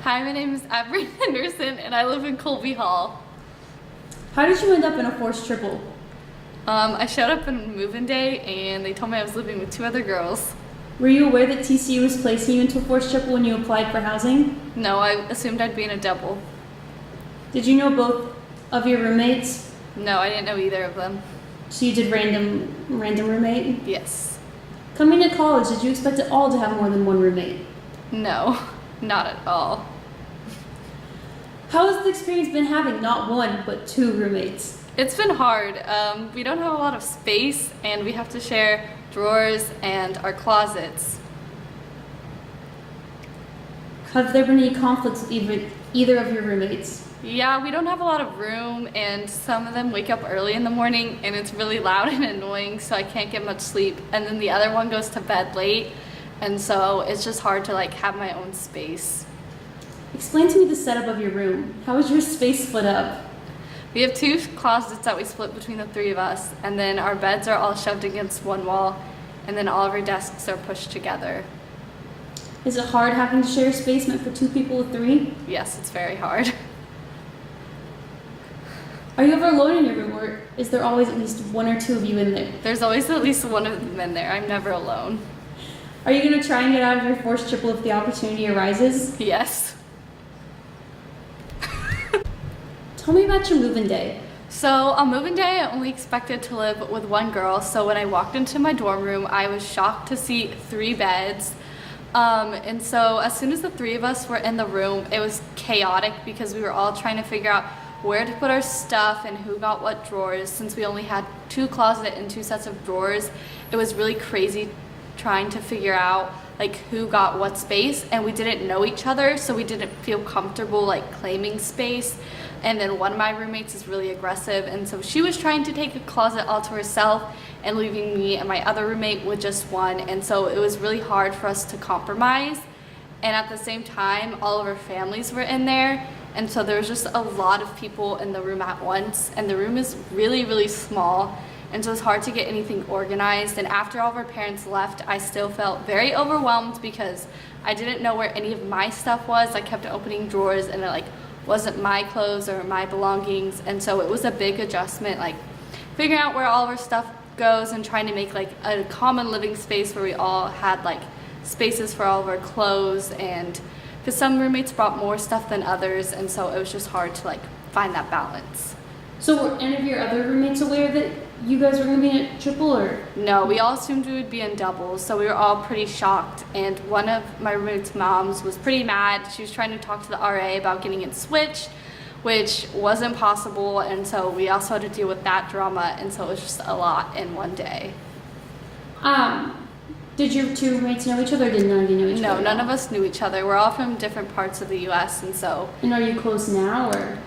Hi, my name is Avery Henderson and I live in Colby Hall. How did you end up in a forced triple? I showed up on move-in day and they told me I was living with two other girls. Were you aware that TCU was placing you into a forced triple when you applied for housing? No, I assumed I'd be in a double. Did you know both of your roommates? No, I didn't know either of them. So you did random roommate? Yes. Coming to college, did you expect it all to have more than one roommate? No, not at all. How has the experience been having not one, but two roommates? It's been hard. We don't have a lot of space and we have to share drawers and our closets. Have there been any conflicts with either of your roommates? Yeah, we don't have a lot of room and some of them wake up early in the morning and it's really loud and annoying, so I can't get much sleep. And then the other one goes to bed late, and so it's just hard to have my own space. Explain to me the setup of your room. How is your space split up? We have two closets that we split between the three of us, and then our beds are all shoved against one wall, and then all of our desks are pushed together. Is it hard having to share a space meant for two people of three? Yes, it's very hard. Are you ever alone in your room, or is there always at least one or two of you in there? There's always at least one of them in there. I'm never alone. Are you going to try and get out of your forced triple if the opportunity arises? Yes. Tell me about your move-in day. So on move-in day, I only expected to live with one girl. So when I walked into my dorm room, I was shocked to see 3 beds. And so as soon as the 3 of us were in the room, it was chaotic because we were all trying to figure out where to put our stuff and who got what drawers. Since we only had 2 closets and 2 sets of drawers, it was really crazy trying to figure out who got what space, and we didn't know each other, so we didn't feel comfortable claiming space. And then one of my roommates is really aggressive, and so she was trying to take a closet all to herself and leaving me and my other roommate with just one, and so it was really hard for us to compromise. And at the same time, all of our families were in there, and so there was just a lot of people in the room at once, and the room is really, really small, and so it's hard to get anything organized. And after all of our parents left, I still felt very overwhelmed because I didn't know where any of my stuff was. I kept opening drawers and it wasn't my clothes or my belongings, and so it was a big adjustment, figuring out where all of our stuff goes and trying to make a common living space where we all had spaces for all of our clothes, and because some roommates brought more stuff than others, and so it was just hard to find that balance. So were any of your other roommates aware that you guys were going to be in a triple, or? No, we all assumed we would be in doubles, so we were all pretty shocked. And one of my roommate's moms was pretty mad. She was trying to talk to the RA about getting it switched, which wasn't possible, and so we also had to deal with that drama, and so it was just a lot in one day. Did your 2 roommates know each other, or did none of you know each other? No, none of us knew each other. We're all from different parts of the US, and so... And are you close now, or?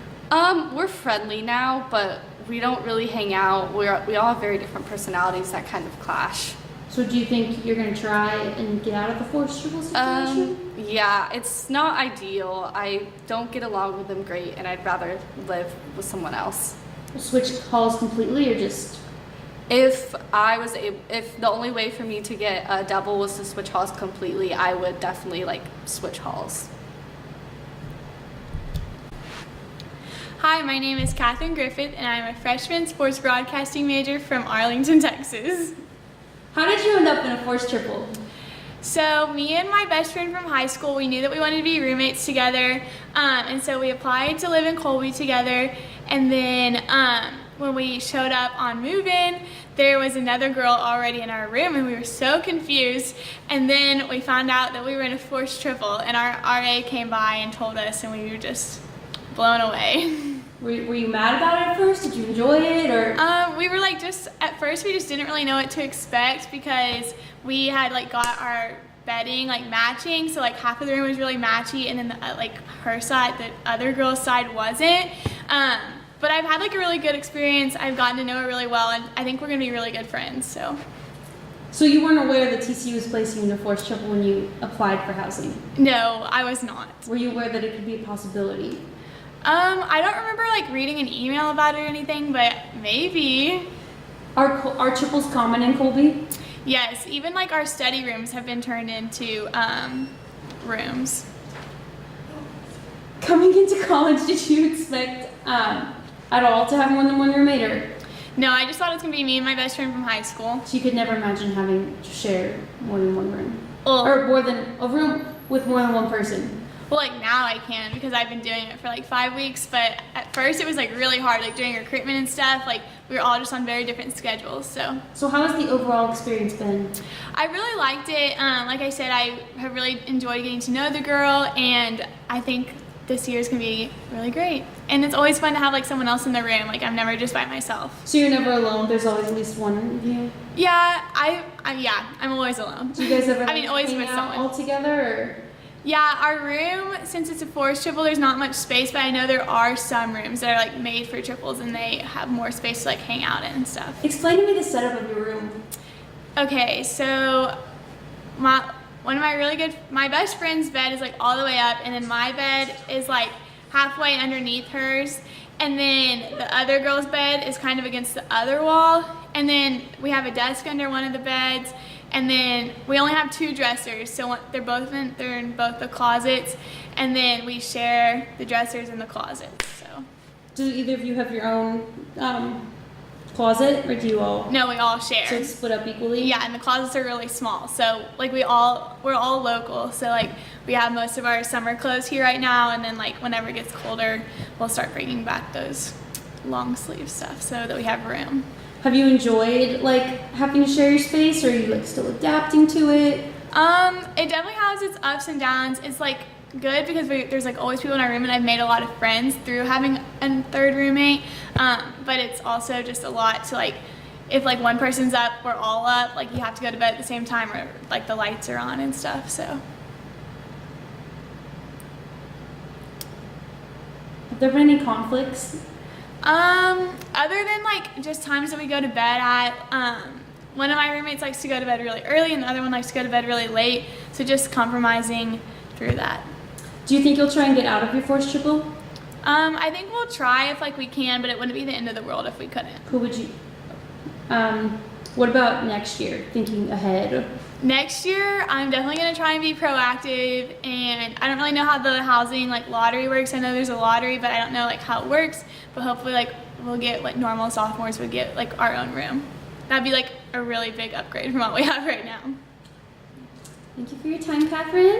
We're friendly now, but we don't really hang out. We all have very different personalities that kind of clash. So do you think you're going to try and get out of the forced triple situation? Yeah, it's not ideal. I don't get along with them great, and I'd rather live with someone else. Switch halls completely, or just? If the only way for me to get a double was to switch halls completely, I would definitely switch halls. Hi, my name is Katherine Griffith, and I'm a freshman sports broadcasting major from Arlington, Texas. How did you end up in a forced triple? So me and my best friend from high school, we knew that we wanted to be roommates together, and so we applied to live in Colby together. And then when we showed up on move-in, there was another girl already in our room, and we were so confused. And then we found out that we were in a forced triple, and our RA came by and told us, and we were just blown away. Were you mad about it at first? Did you enjoy it, or? We were at first we just didn't really know what to expect because we had got our bedding matching, so half of the room was really matchy, and then her side, the other girl's side wasn't. But I've had a really good experience. I've gotten to know her really well, and I think we're gonna be really good friends. So you weren't aware that TCU was placing you in a forced triple when you applied for housing? No, I was not. Were you aware that it could be a possibility? I don't remember reading an email about it or anything, but maybe. Are triples common in Colby? Yes, even our study rooms have been turned into rooms. Coming into college, did you expect at all to have more than one roommate, or No, I just thought it was gonna be me and my best friend from high school. so you could never imagine having to share more than one room? Well, Or more than a room with more than one person? well, like now I can because I've been doing it for like 5 weeks. But at first it was like really hard, like during recruitment and stuff. Like we were all just on very different schedules. So So how has the overall experience been? I really liked it. Like I said, I have really enjoyed getting to know the girl, and I think this year is gonna be really great. And it's always fun to have like someone else in the room. Like I'm never just by myself. So you're never alone, there's always at least one of you? Yeah, I'm always alone. Do you guys ever I mean, always hang with out someone. all together, or? Yeah, our room, since it's a forest triple, there's not much space, but I know there are some rooms that are like made for triples and they have more space to like hang out in and stuff. Explain to me the setup of your room. Okay, so my best friend's bed is like all the way up, and then my bed is like halfway underneath hers, and then the other girl's bed is kind of against the other wall, and then we have a desk under one of the beds, and then we only have 2 dressers, so they're in both the closets, and then we share the dressers in the closets. So Do either of you have your own closet, or do you all? no, we all share. So it's split up equally? Yeah, and the closets are really small. So like we're all local. So like we have most of our summer clothes here right now, and then like whenever it gets colder, we'll start bringing back those long sleeve stuff so that we have room. Have you enjoyed like having to share your space, or are you like still adapting to it? It definitely has its ups and downs. It's like good because there's like always people in our room, and I've made a lot of friends through having a third roommate. But it's also just a lot to like, if like one person's up, we're all up. Like you have to go to bed at the same time, or like the lights are on and stuff. So Have there been any conflicts? other than like just times that we go to bed at, one of my roommates likes to go to bed really early, and the other one likes to go to bed really late. So just compromising through that. Do you think you'll try and get out of your forced triple? I think we'll try if like we can, but it wouldn't be the end of the world if we couldn't. Who would you? What about next year? Thinking ahead. Next year, I'm definitely gonna try and be proactive, and I don't really know how the housing like lottery works. I know there's a lottery, but I don't know like how it works. But hopefully, like we'll get like normal sophomores would get like our own room. That'd be like a really big upgrade from what we have right now. Thank you for your time, Catherine.